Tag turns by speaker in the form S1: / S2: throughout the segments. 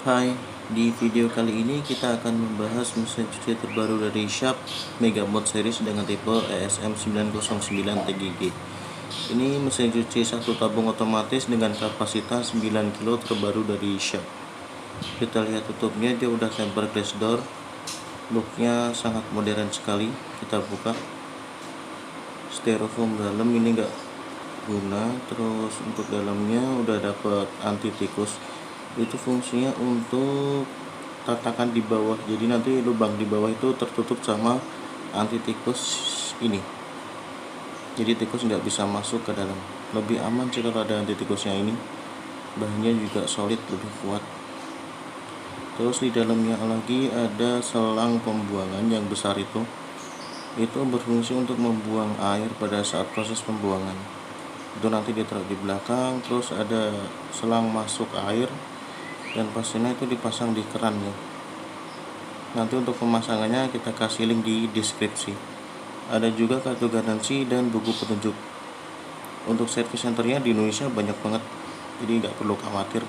S1: Hai, di video kali ini kita akan membahas mesin cuci terbaru dari Sharp Mega Mode series dengan tipe ESM909 TGG. Ini mesin cuci satu tabung otomatis dengan kapasitas 9 kg terbaru dari Sharp. Kita lihat tutupnya, dia udah tempered glass door. Looknya sangat modern sekali. Kita buka. Styrofoam dalam ini enggak guna. Terus untuk dalamnya udah dapet anti tikus. Itu fungsinya untuk tatakan di bawah, jadi nanti lubang di bawah itu tertutup sama anti tikus ini, jadi tikus nggak bisa masuk ke dalam. Lebih aman sih kalau ada anti tikusnya ini. Bahannya juga solid, lebih kuat. Terus di dalamnya lagi ada selang pembuangan yang besar, itu berfungsi untuk membuang air pada saat proses pembuangan. Itu nanti ditaruh di belakang. Terus ada selang masuk air, dan pastinya itu dipasang di keran ya. Nanti untuk pemasangannya kita kasih link di deskripsi. Ada juga kartu garansi dan buku petunjuk. Untuk service centernya di Indonesia banyak banget, jadi nggak perlu khawatir.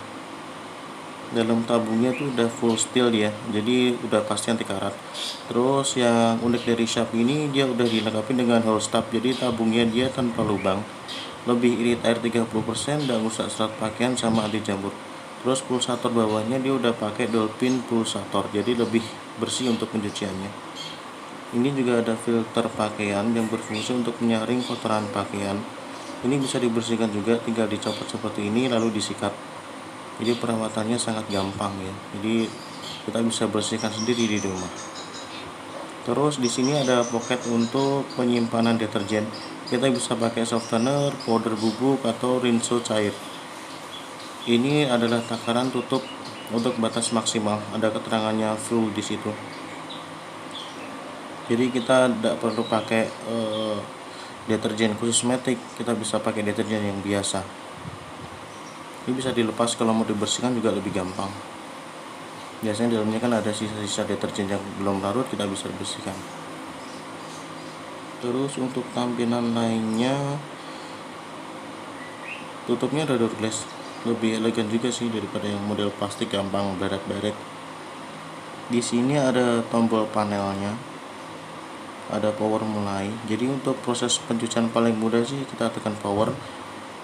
S1: Dalam tabungnya tuh udah full steel ya, jadi udah pasti anti karat. Terus yang unik dari Sharp ini, dia udah dilengkapi dengan hose tab, jadi tabungnya dia tanpa lubang, lebih irit air 30%, dan rusak serat pakaian sama anti jamur. Terus pulsator bawahnya dia udah pakai dolphin pulsator, jadi lebih bersih untuk pencuciannya. Ini juga ada filter pakaian yang berfungsi untuk menyaring kotoran pakaian. Ini bisa dibersihkan juga, tinggal dicopot seperti ini lalu disikat. Jadi perawatannya sangat gampang ya. Jadi kita bisa bersihkan sendiri di rumah. Terus di sini ada pocket untuk penyimpanan deterjen. Kita bisa pakai softener, powder bubuk, atau rinso cair. Ini adalah takaran tutup untuk batas maksimal, ada keterangannya full di situ. Jadi kita tidak perlu pakai deterjen khusus Matic, kita bisa pakai deterjen yang biasa. Ini bisa dilepas, kalau mau dibersihkan juga lebih gampang. Biasanya di dalamnya kan ada sisa-sisa deterjen yang belum larut, kita bisa bersihkan. Terus untuk tampilan lainnya, tutupnya ada door glass, lebih elegan juga sih daripada yang model plastik gampang baret-baret. Di sini ada tombol panelnya, ada power mulai. Jadi untuk proses pencucian paling mudah sih kita tekan power,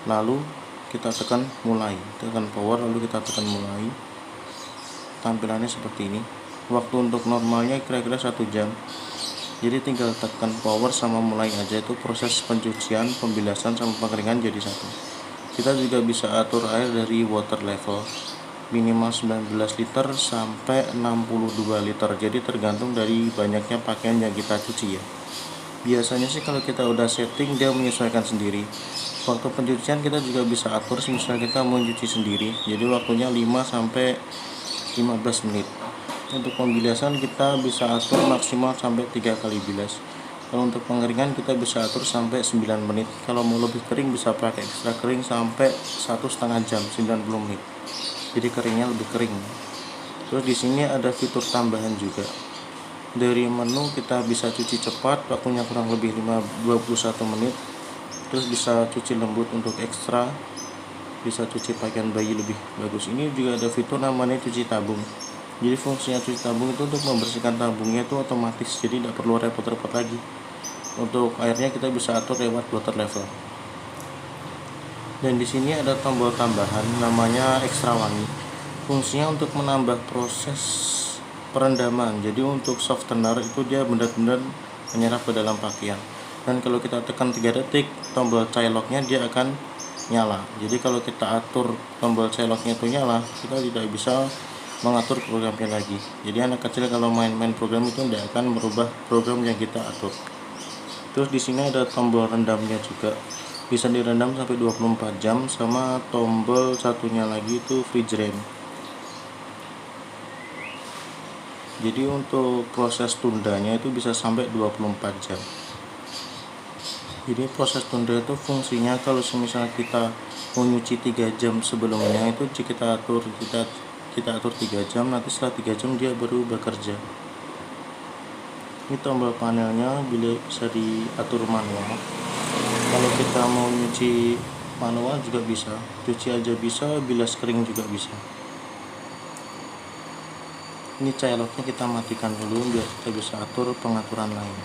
S1: lalu kita tekan mulai, tekan power lalu kita tekan mulai. Tampilannya seperti ini. Waktu untuk normalnya kira-kira 1 jam. Jadi tinggal tekan power sama mulai aja, itu proses pencucian, pembilasan sama pengeringan jadi satu. Kita juga bisa atur air dari water level, minimal 19 liter sampai 62 liter. Jadi tergantung dari banyaknya pakaian yang kita cuci ya. Biasanya sih kalau kita udah setting, dia menyesuaikan sendiri. Waktu pencucian kita juga bisa atur, misalnya kita mau cuci sendiri, jadi waktunya 5 sampai 15 menit. Untuk pembilasan kita bisa atur maksimal sampai 3 kali bilas. Kalau untuk pengeringan kita bisa atur sampai 9 menit. Kalau mau lebih kering bisa pakai ekstra kering sampai 1,5 jam, 90 menit. Jadi keringnya lebih kering. Terus di sini ada fitur tambahan juga. Dari menu kita bisa cuci cepat, waktunya kurang lebih 21 menit. Terus bisa cuci lembut untuk ekstra, bisa cuci pakaian bayi lebih bagus. Ini juga ada fitur namanya cuci tabung. Jadi fungsinya cuci tabung itu untuk membersihkan tabungnya itu otomatis, jadi tidak perlu repot-repot lagi. Untuk airnya kita bisa atur lewat water level. Dan di sini ada tombol tambahan namanya ekstra wangi. Fungsinya untuk menambah proses perendaman. Jadi untuk softener itu dia benar-benar menyerap ke dalam pakaian. Dan kalau kita tekan 3 detik, tombol locknya dia akan nyala. Jadi kalau kita atur tombol locknya itu nyala, kita tidak bisa mengatur programnya lagi. Jadi anak kecil kalau main-main program itu tidak akan merubah program yang kita atur. Terus di sini ada tombol rendamnya juga, bisa direndam sampai 24 jam, sama tombol satunya lagi itu freeze rem. Jadi untuk proses tundanya itu bisa sampai 24 jam. Jadi proses tunda itu fungsinya kalau misalnya kita mau nyuci 3 jam sebelumnya, itu kita atur 3 jam, nanti setelah 3 jam dia baru bekerja. Ini tombol panelnya bisa diatur manual. Kalau kita mau nyuci manual juga bisa, cuci aja bisa, bilas kering juga bisa. Ini childlocknya kita matikan dulu biar kita bisa atur pengaturan lain.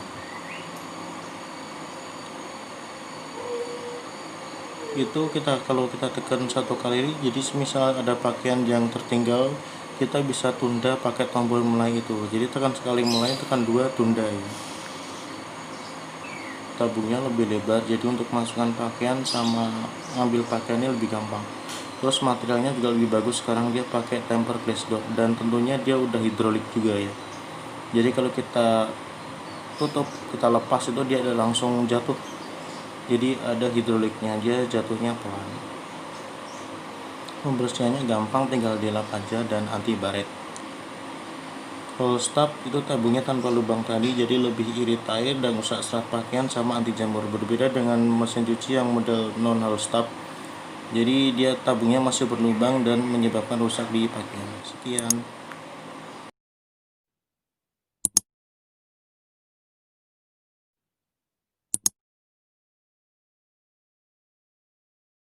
S1: Itu kalau kita tekan satu kali, jadi misal ada pakaian yang tertinggal, kita bisa tunda pakai tombol mulai itu. Jadi tekan sekali mulai, tekan 2 tunda ya. Tabungnya lebih lebar, jadi untuk masukkan pakaian sama ngambil pakaiannya lebih gampang. Terus materialnya juga lebih bagus, sekarang dia pakai tempered glass door, dan tentunya dia udah hidrolik juga ya. Jadi kalau kita tutup, kita lepas itu dia ada langsung jatuh. Jadi ada hidroliknya, dia jatuhnya pelan. Pembersihannya gampang, tinggal dilap aja dan anti baret. Roll stop itu tabungnya tanpa lubang tadi, jadi lebih irit air dan rusak serat pakaian sama anti jamur. Berbeda dengan mesin cuci yang model non roll stop, jadi dia tabungnya masih berlubang dan menyebabkan rusak di pakaian. Sekian.